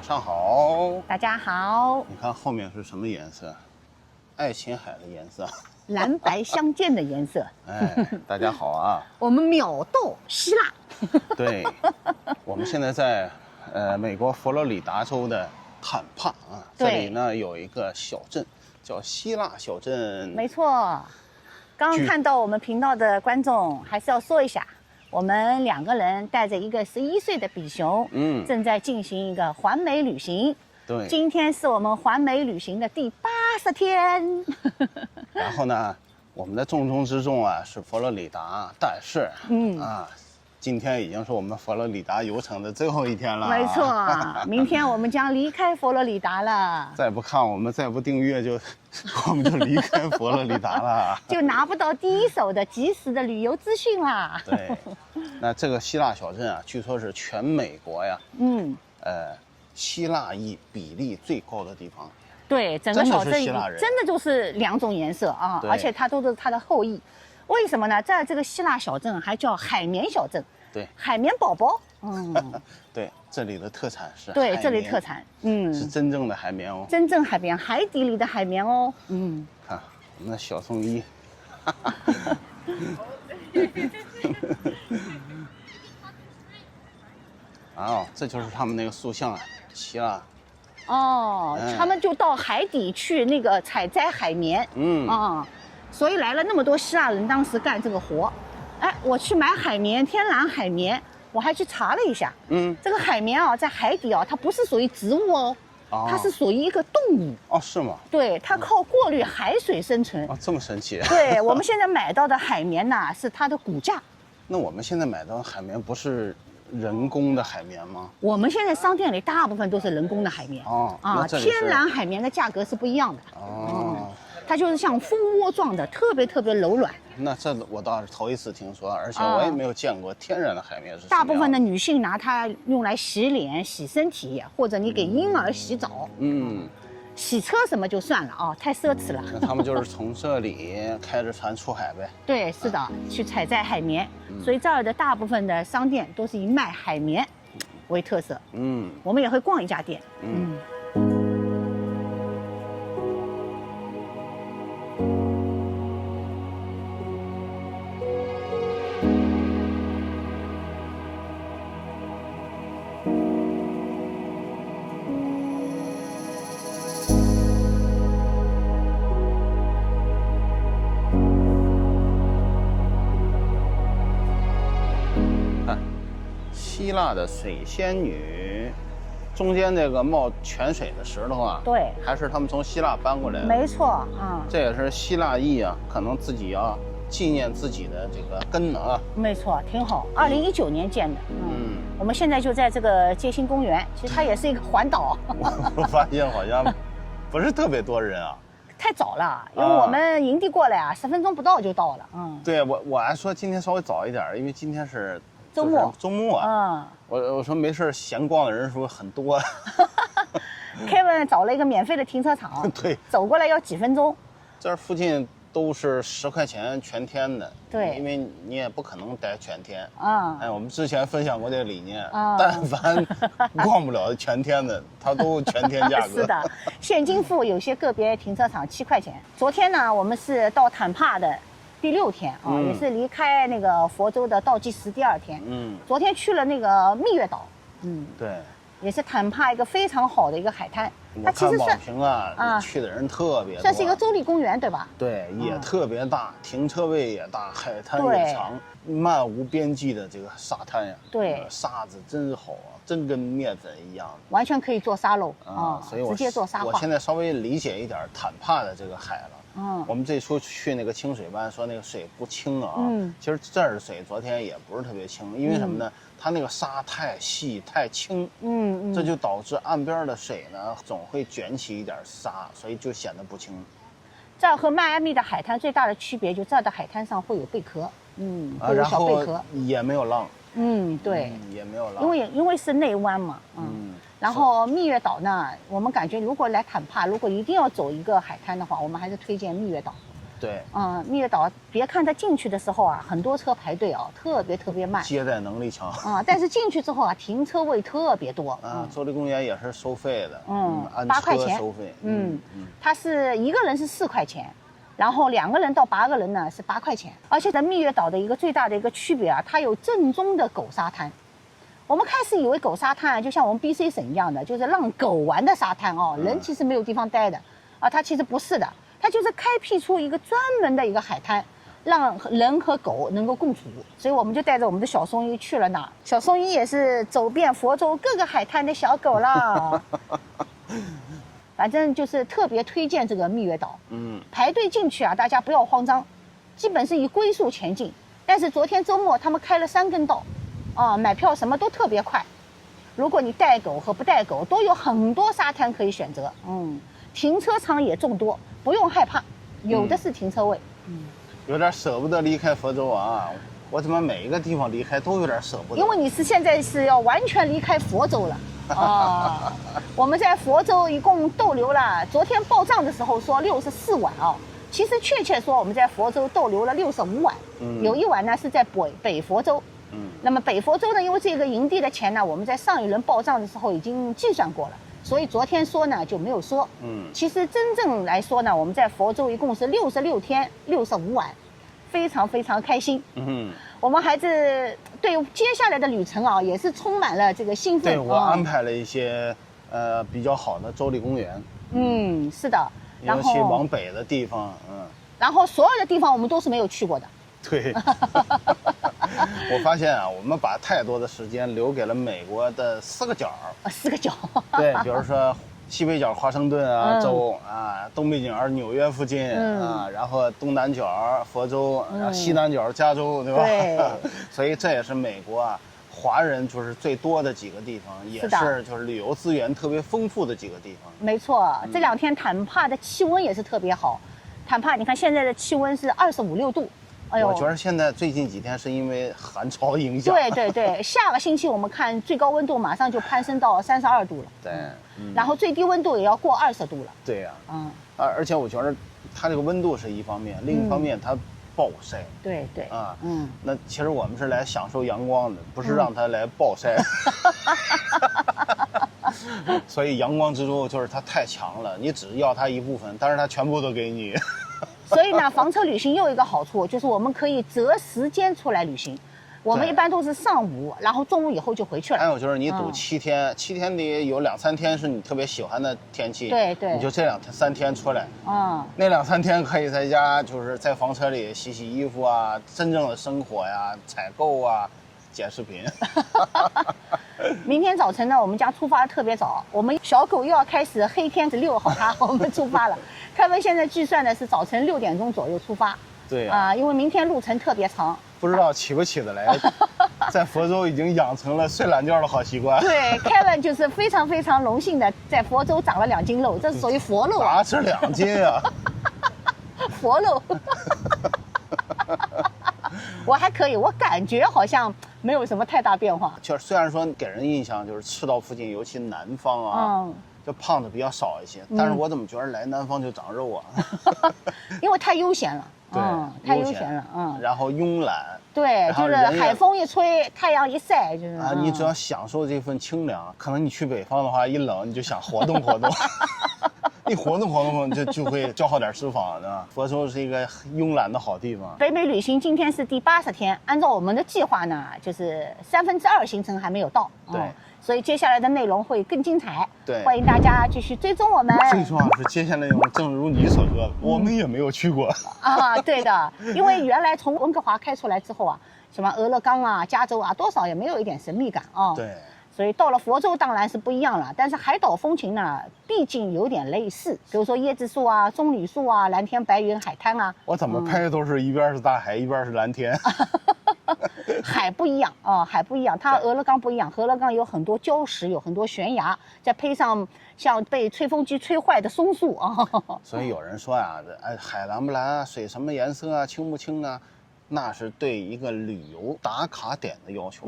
上好，大家好。你看后面是什么颜色？爱琴海的颜色，蓝白相间的颜色。哎，大家好啊！我们秒到希腊。对，我们现在在美国佛罗里达州的坦帕啊，这里呢有一个小镇叫希腊小镇。没错，刚刚看到我们频道的观众，还是要说一下，我们2个人带着一个11岁的比熊，正在进行一个环美旅行。对，今天是我们环美旅行的第80天。然后呢，我们的重中之重啊是佛罗里达，但是今天已经是我们佛罗里达游程的最后一天了。没错，明天我们将离开佛罗里达了。再不看我们，再不订阅我们就离开佛罗里达了，就拿不到第一手的及时的旅游资讯啦。对，那这个希腊小镇啊，据说是全美国呀，希腊裔比例最高的地方。对，整个小镇希腊人真的就是2种颜色啊，而且它都是它的后裔。为什么呢？在这个希腊小镇还叫海绵小镇。对，海绵宝宝。对，这里的特产是对，这里特产，是真正的海绵哦，真正海绵，海底里的海绵哦。看我们的小宋一。啊，这就是他们那个塑像啊，希腊。哦，他们就到海底去那个采摘海绵。所以来了那么多希腊人，当时干这个活。哎，我去买海绵，天然海绵，我还去查了一下。这个海绵啊，在海底啊，它不是属于植物哦，它是属于一个动物。哦，是吗？对，它靠过滤海水生存。哦，这么神奇。对，我们现在买到的海绵呢，是它的骨架。那我们现在买到的海绵不是人工的海绵吗？我们现在商店里大部分都是人工的海绵。天然海绵的价格是不一样的。它就是像蜂窝状的，特别柔软。那这我倒是头一次听说，而且我也没有见过天然的海绵是什么样的。大部分的女性拿它用来洗脸、洗身体，或者你给婴儿洗澡。洗车什么就算了啊，太奢侈了。那他们就是从这里开着船出海呗。对，是的，去采摘海绵。所以这儿的大部分的商店都是以卖海绵为特色。我们也会逛一家店。希腊的水仙女，中间这个冒泉水的石头啊，对，还是他们从希腊搬过来的。没错这也是希腊裔啊，可能自己要纪念自己的这个根呢啊。没错，挺好。2019年建的。我们现在就在这个街心公园，其实它也是一个环岛。我发现好像不是特别多人啊。太早了，因为我们营地过来啊，10分钟不到就到了。对，我还说今天稍微早一点，因为今天是周末我说没事，闲逛的人数很多。Kevin 找了一个免费的停车场，对，走过来要几分钟。这儿附近都是10块钱全天的。对，因为你也不可能待全天。我们之前分享过这个理念，但凡逛不了全天的，它都全天价格。是的，现金付，有些个别停车场7块钱。昨天呢，我们是到坦帕的第6天啊，也是离开那个佛州的倒计时第2天。昨天去了那个蜜月岛。对，也是坦帕一个非常好的一个海滩。它其实网评啊，去的人特别多，算是一个州立公园，对吧？对，也特别大，停车位也大，海滩也长，漫无边际的这个沙滩呀。对，沙子真好啊，真跟面粉一样，完全可以做沙漏所以直接做沙画。我现在稍微理解一点坦帕的这个海了。我们这出去那个清水湾，说那个水不清啊。其实这儿的水昨天也不是特别清，因为什么呢？它那个沙太细太轻，这就导致岸边的水呢总会卷起一点沙，所以就显得不清。这儿和迈阿密的海滩最大的区别，就这儿的海滩上会有贝壳，会有小贝壳，也没有浪。对，也没有浪，因为是内湾嘛，然后蜜月岛呢，我们感觉如果来坦帕，如果一定要走一个海滩的话，我们还是推荐蜜月岛。对，蜜月岛别看它进去的时候啊，很多车排队啊，特别慢，接待能力强但是进去之后啊，停车位特别多州立公园也是收费的，按8块钱收费，它是一个人是4块钱。然后2个人到8个人呢是8块钱，而且在蜜月岛的一个最大的一个区别啊，它有正宗的狗沙滩。我们开始以为狗沙滩就像我们 BC 省一样的，就是让狗玩的沙滩哦，人其实没有地方待的它其实不是的，它就是开辟出一个专门的一个海滩，让人和狗能够共处。所以我们就带着我们的小松一去了那儿，小松一也是走遍佛州各个海滩的小狗啦。反正就是特别推荐这个蜜月岛，排队进去啊，大家不要慌张，基本是以龟速前进。但是昨天周末他们开了3根道，买票什么都特别快。如果你带狗和不带狗，都有很多沙滩可以选择，停车场也众多，不用害怕，有的是停车位。有点舍不得离开佛州啊，我怎么每一个地方离开都有点舍不得？因为你现在是要完全离开佛州了。我们在佛州一共逗留了，昨天报账的时候说64晚其实确切说我们在佛州逗留了65晚，有1晚呢是在北佛州，那么北佛州呢，因为这个营地的钱呢，我们在上一轮报账的时候已经计算过了，所以昨天说呢就没有说。其实真正来说呢，我们在佛州一共是66天65晚，非常开心。我们孩子对接下来的旅程也是充满了这个兴奋。对，我安排了一些比较好的州立公园。是的。尤其往北的地方，然后所有的地方我们都是没有去过的。对。我发现我们把太多的时间留给了美国的4个角。4个角。对，比如说西北角华盛顿州东北角纽约附近然后东南角佛州，然后西南角加州，对吧？对。所以这也是美国华人就是最多的几个地方，也是就是旅游资源特别丰富的几个地方。没错，这2天坦帕的气温也是特别好。坦帕，你看现在的气温是25、6度。我觉得现在最近几天是因为寒潮影响。对，下个星期我们看最高温度马上就攀升到32度了。对。然后最低温度也要过20度了。对呀。而且我觉得它这个温度是一方面，另一方面它暴晒。对。那其实我们是来享受阳光的，不是让它来暴晒。所以阳光之珠就是它太强了，你只要它一部分，但是它全部都给你。所以呢，房车旅行又一个好处就是我们可以择时间出来旅行。我们一般都是上午，然后中午以后就回去了。还有就是你赌7天，7天里有2、3天是你特别喜欢的天气，对，你就这3天出来，那2、3天可以在家，就是在房车里洗洗衣服真正的生活采购剪视频。明天早晨呢，我们家出发的特别早，我们小狗又要开始黑天是6号我们出发了。开文现在计算的是早晨6点钟左右出发。对因为明天路程特别长，不知道起不起得来。在佛州已经养成了睡懒觉的好习惯。对，Kevin 就是非常荣幸的在佛州长了2斤肉，这是属于佛肉咋是2斤啊？佛肉。我还可以，我感觉好像没有什么太大变化。就是虽然说给人印象就是赤道附近，尤其南方就胖子比较少一些，但是我怎么觉得来南方就长肉因为太悠闲了。对，太悠闲了。然后慵懒。对，就是海风一吹，太阳一晒，就是你只要享受这份清凉。可能你去北方的话，一冷你就想活动活动。你活动就会消耗点脂肪的。佛州是一个慵懒的好地方。北美旅行今天是第80天，按照我们的计划呢，就是2/3行程还没有到。对。所以接下来的内容会更精彩。对。欢迎大家继续追踪我们。最重要是接下来内容，正如你所说的，我们也没有去过。对的，因为原来从温哥华开出来之后什么俄勒冈加州多少也没有一点神秘感对。所以到了佛州当然是不一样了，但是海岛风情呢，毕竟有点类似，比如说椰子树棕榈树蓝天白云海滩我怎么拍都是一边是大海，一边是蓝天。海不一样海不一样，它俄勒冈不一样，俄勒冈有很多礁石，有很多悬崖，再配上像被吹风机吹坏的松树所以有人说海蓝不蓝水什么颜色清不清那是对一个旅游打卡点的要求。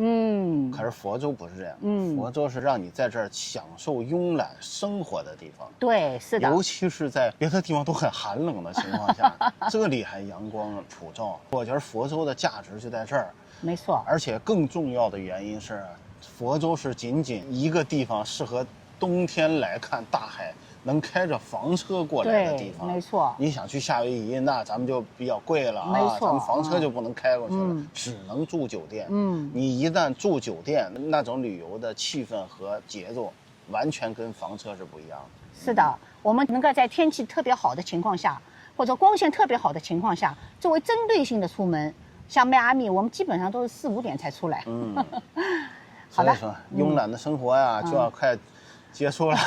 可是佛州不是这样。佛州是让你在这儿享受慵懒生活的地方。对，是的。尤其是在别的地方都很寒冷的情况下，这里还阳光普照。我觉得佛州的价值就在这儿。没错。而且更重要的原因是，佛州是仅仅一个地方适合冬天来看大海，能开着房车过来的地方。没错。你想去夏威夷，那咱们就比较贵了啊，咱们房车就不能开过去了，只能住酒店。你一旦住酒店，那种旅游的气氛和节奏完全跟房车是不一样的。是的，我们能够在天气特别好的情况下，或者光线特别好的情况下，作为针对性的出门。像迈阿密，我们基本上都是4、5点才出来。好的。所以说，慵懒的生活呀，就要快结束了。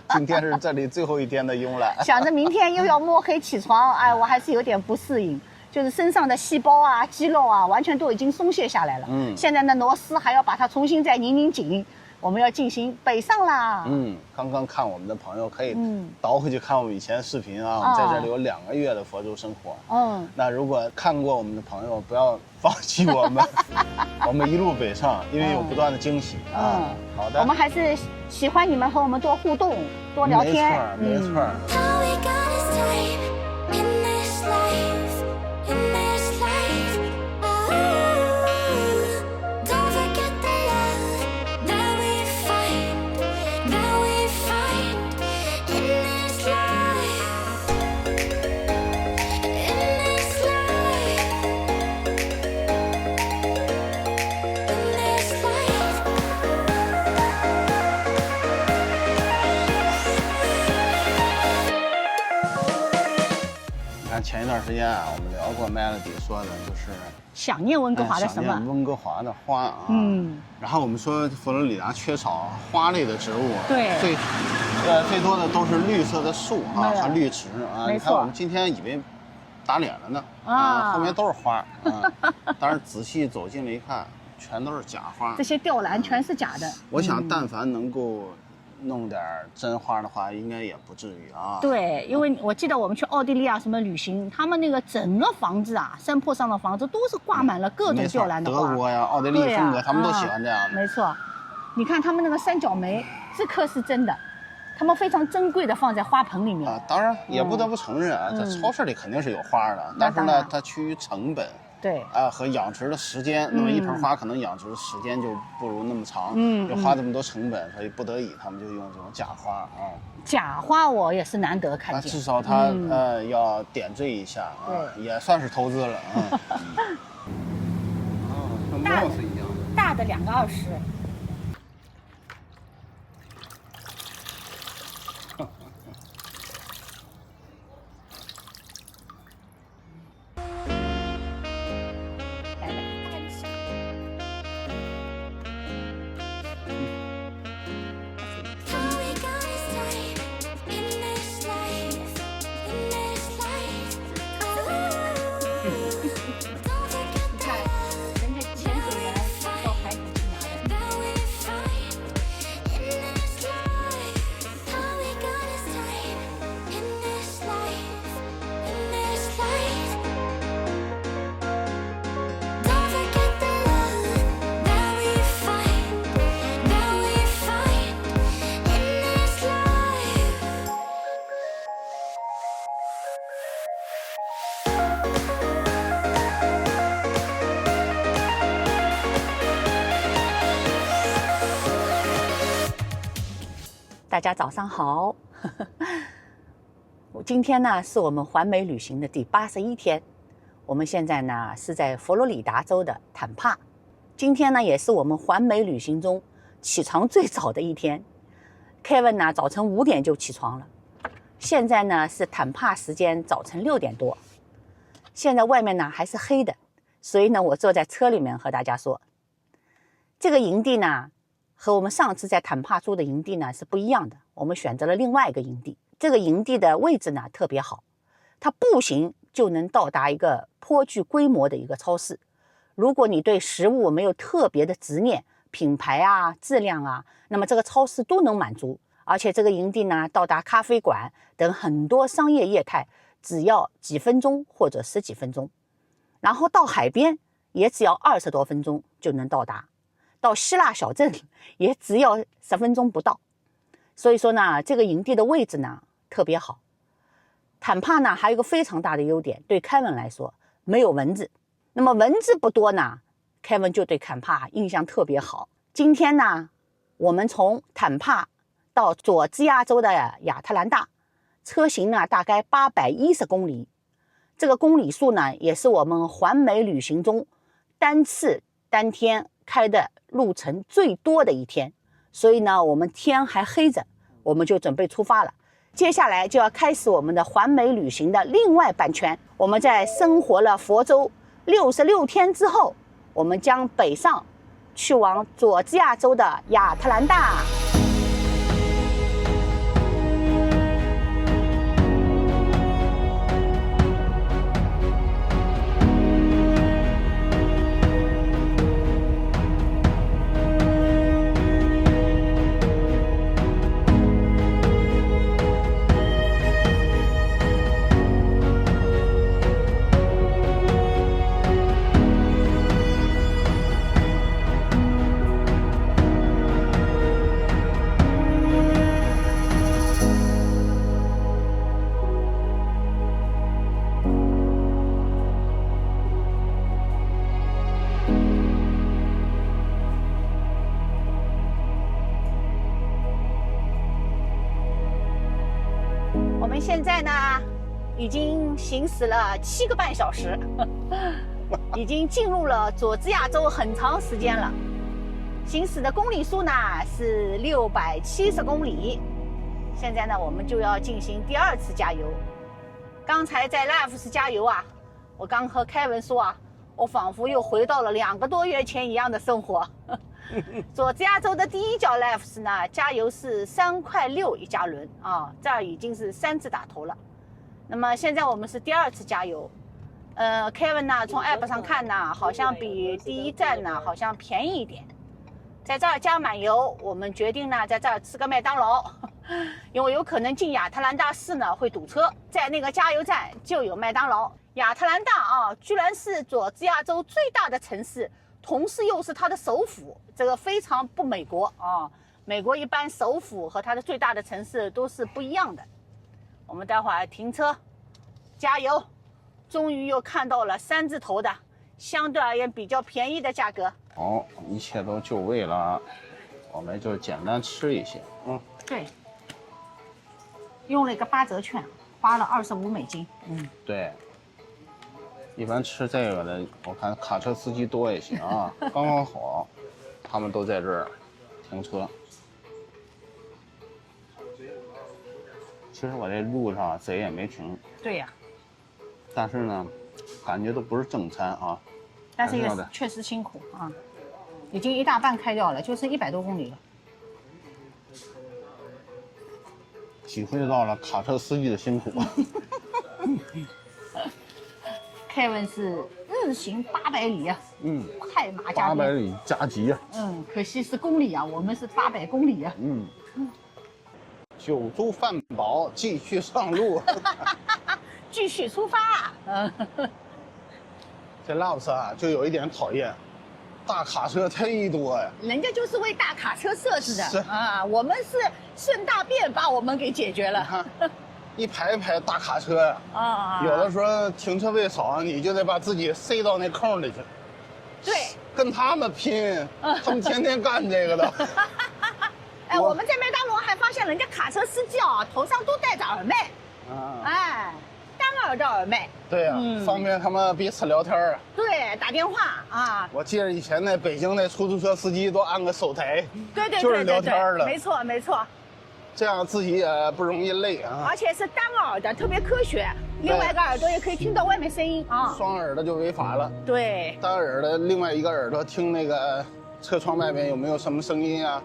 今天是这里最后一天的慵懒。想着明天又要摸黑起床，哎，我还是有点不适应，就是身上的细胞啊、肌肉啊，完全都已经松懈下来了。现在呢，螺丝还要把它重新再拧紧。我们要进行北上啦。刚刚看我们的朋友可以倒回去看我们以前视频啊。我们在这里有2个月的佛州生活。那如果看过我们的朋友，不要放弃我们，我们一路北上，因为有不断的惊喜啊。好的。我们还是喜欢你们和我们多互动、多聊天。没错。前一段时间啊，我们聊过 Melody 说的，就是想念温哥华的什么？想念温哥华的花啊。然后我们说佛罗里达缺少花类的植物，对，最多的都是绿色的树啊和绿植啊。你看我们今天以为打脸了呢啊，后面都是花啊。当然仔细走近了一看，全都是假花。这些吊兰全是假的。我想，但凡能够弄点真花的话，应该也不至于啊。对，因为我记得我们去奥地利啊什么旅行，他们那个整个房子啊，山坡上的房子都是挂满了各种吊兰的花。德国呀、奥地利风格，他们都喜欢这样的。没错，你看他们那个三角梅，这棵是真的，他们非常珍贵的放在花盆里面。当然也不得不承认啊，在超市里肯定是有花的，但是呢，它趋于成本。对和养殖的时间，那么一盆花可能养殖的时间就不如那么长，要花这么多成本，所以不得已他们就用这种假花啊。假花我也是难得看见，至少它要点缀一下啊，也算是投资了啊。像帽子一样，大的2个20。大家早上好。今天呢是我们环美旅行的第81天，我们现在呢是在佛罗里达州的坦帕。今天呢也是我们环美旅行中起床最早的一天。Kevin 呢早晨5点就起床了，现在呢是坦帕时间早晨6点多。现在外面呢还是黑的，所以呢我坐在车里面和大家说，这个营地呢和我们上次在坦帕住的营地呢是不一样的，我们选择了另外一个营地。这个营地的位置呢特别好，它步行就能到达一个颇具规模的一个超市。如果你对食物没有特别的执念，品牌啊、质量啊，那么这个超市都能满足。而且这个营地呢到达咖啡馆等很多商业业态只要几分钟或者10几分钟。然后到海边也只要20多分钟就能到达，到希腊小镇也只要10分钟不到。所以说呢，这个营地的位置呢特别好。坦帕呢还有一个非常大的优点，对凯文来说没有蚊子。那么蚊子不多呢，凯文就对坦帕印象特别好。今天呢，我们从坦帕到佐治亚州的亚特兰大，车行呢大概810公里。这个公里数呢，也是我们环美旅行中单次单天开的路程最多的一天。所以呢，我们天还黑着，我们就准备出发了。接下来就要开始我们的环美旅行的另外半圈。我们在生活了佛州66天之后，我们将北上，去往佐治亚州的亚特兰大。我们现在呢，已经行驶了7个半小时，已经进入了佐治亚州很长时间了。行驶的公里数呢是670公里。现在呢，我们就要进行第2次加油。刚才在拉夫斯加油啊，我刚和凯文说啊，我仿佛又回到了2个多月前一样的生活。佐治亚州的第一角 Lifes 呢，加油是3.6块一加仑啊，这儿已经是3次打头了。那么现在我们是第2次加油。Kevin 呢，从 App 上看呢，好像比第一站呢好像便宜一点。在这儿加满油，我们决定呢在这儿吃个麦当劳，因为有可能进亚特兰大市呢会堵车，在那个加油站就有麦当劳。亚特兰大啊，居然是佐治亚州最大的城市。同时又是它的首府，这个非常不美国啊！美国一般首府和它的最大的城市都是不一样的。我们待会儿停车加油，终于又看到了3字头的，相对而言比较便宜的价格。好，一切都就位了，我们就简单吃一些。对，用了一个8折券，花了25美金。对。一般吃这个的，我看卡车司机多一些啊，刚刚好，他们都在这儿停车。其实我这路上谁也没停。对呀。但是呢，感觉都不是正餐啊。但是也确实辛苦啊，已经1大半开掉了，就剩100多公里了。体会到了卡车司机的辛苦。Kevin 是日行800里啊，快马加鞭，800里加急啊，可惜是公里啊，我们是800公里啊，酒足饭饱，继续上路，继续出发，这拉布斯啊，就有一点讨厌，大卡车忒多呀，人家就是为大卡车设置的啊，我们是顺大便把我们给解决了。一排一排大卡车啊，有的时候停车位少，你就得把自己塞到那空里去。对，跟他们拼，他们天天干这个的。哎，我们在麦当劳还发现人家卡车司机啊，头上都戴着耳麦，哎，单耳的耳麦。对呀，方便他们彼此聊天啊。对，打电话啊。我记得以前那北京那出租车司机都安个手台，对，就是聊天了。没错没错。这样自己也不容易累啊，而且是单耳的，特别科学。另外一个耳朵也可以听到外面声音啊。双耳的就违法了。对，单耳的另外一个耳朵听那个车窗外面有没有什么声音啊？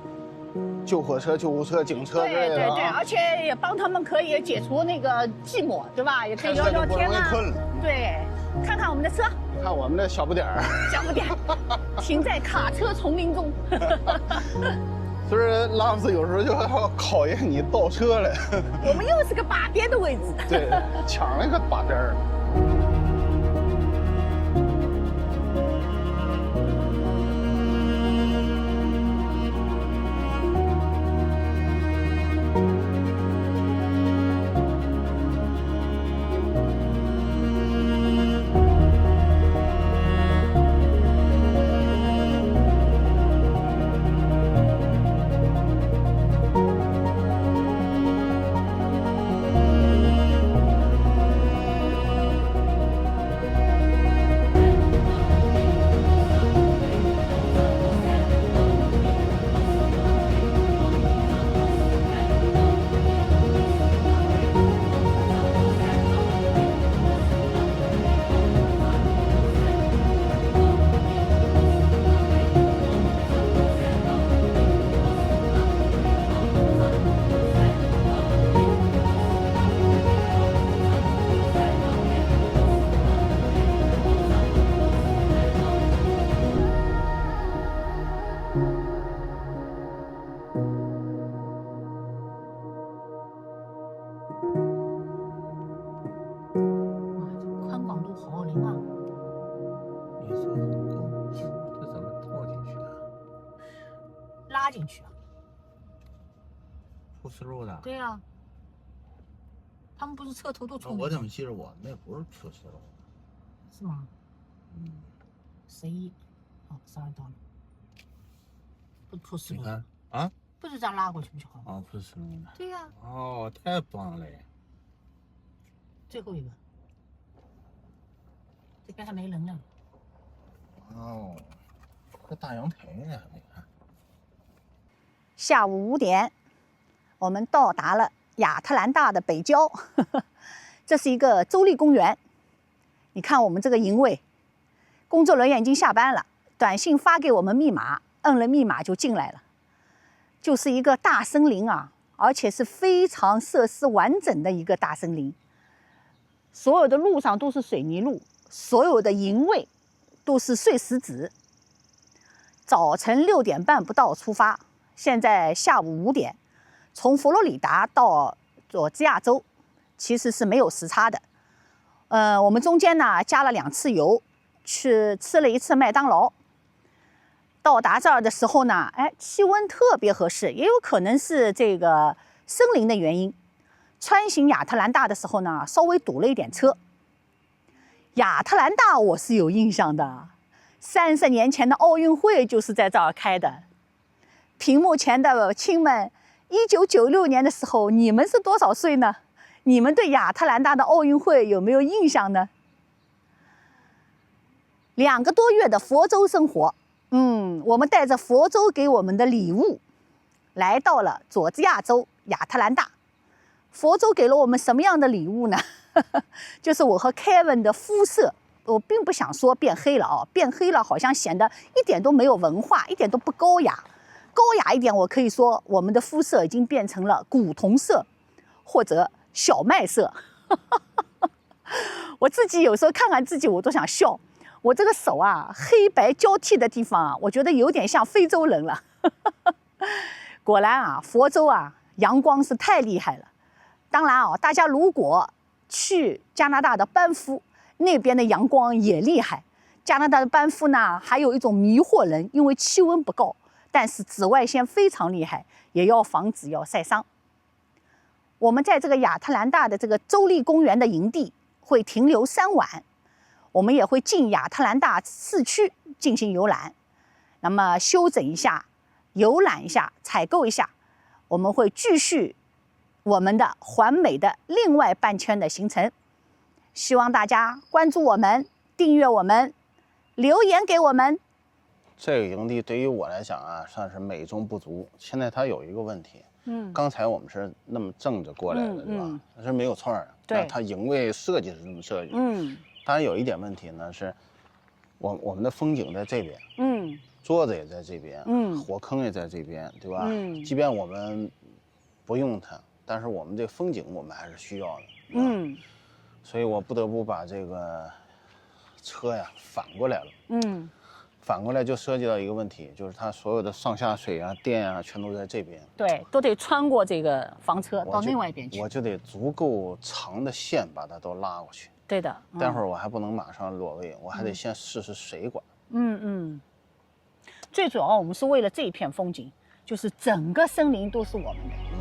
救火车、救护车、警车之类的。对，而且也帮他们可以解除那个寂寞，对吧？也可以聊聊天啊。对，看看我们的车。你看我们的小不点儿。小不点儿，停在卡车丛林中。所以拉夫斯有时候就要考验你倒车了。我们又是个把边的位置。对，抢了一个把边儿。进去啊？铺丝路的。对呀，他们不是车头都冲？我怎么记得我们那不是铺丝路的？是吗？嗯。11，哦，12到了，不是铺丝路。你看啊，不是这样拉过去不就好了？哦，铺丝路的。对呀。哦，太棒了！最后一个，这边还没人呢。哦，这大阳台呢？你看。下午5点，我们到达了亚特兰大的北郊，这是一个州立公园。你看我们这个营位，工作人员已经下班了，短信发给我们密码，摁了密码就进来了。就是一个大森林啊，而且是非常设施完整的一个大森林。所有的路上都是水泥路，所有的营位都是碎石子。早晨6点半不到出发，现在下午5点，从佛罗里达到佐治亚州，其实是没有时差的。我们中间呢加了2次油，去吃了1次麦当劳。到达这儿的时候呢，气温特别合适，也有可能是这个森林的原因。穿行亚特兰大的时候呢，稍微堵了一点车。亚特兰大我是有印象的，30年前的奥运会就是在这儿开的。屏幕前的亲们，1996年的时候，你们是多少岁呢？你们对亚特兰大的奥运会有没有印象呢？2个多月的佛州生活，我们带着佛州给我们的礼物，来到了佐治亚州亚特兰大。佛州给了我们什么样的礼物呢？就是我和 Kevin 的肤色，我并不想说变黑了哦，变黑了好像显得一点都没有文化，一点都不高雅。高雅一点，我可以说我们的肤色已经变成了古铜色，或者小麦色。我自己有时候看看自己，我都想笑。我这个手啊，黑白交替的地方啊，我觉得有点像非洲人了。果然啊，佛州啊，阳光是太厉害了。当然啊，大家如果去加拿大的班夫那边的阳光也厉害。加拿大的班夫呢，还有一种迷惑人，因为气温不高，但是紫外线非常厉害，也要防止要晒伤。我们在这个亚特兰大的这个州立公园的营地会停留3晚，我们也会进亚特兰大市区进行游览，那么休整一下，游览一下，采购一下，我们会继续我们的环美的另外半圈的行程。希望大家关注我们，订阅我们，留言给我们。这个营地对于我来讲啊，算是美中不足。现在它有一个问题，刚才我们是那么正着过来的，对吧？那是没有错的。对，它营位设计是这么设计。当然有一点问题呢，是我们的风景在这边，桌子也在这边，火坑也在这边，对吧？即便我们不用它，但是我们这风景我们还是需要的。所以我不得不把这个车呀反过来了。反过来就涉及到一个问题，就是它所有的上下水啊、电啊，全都在这边。对，都得穿过这个房车到另外一边去。我就得足够长的线把它都拉过去。对的。待会儿我还不能马上落位，我还得先试试水管。最主要我们是为了这一片风景，就是整个森林都是我们的。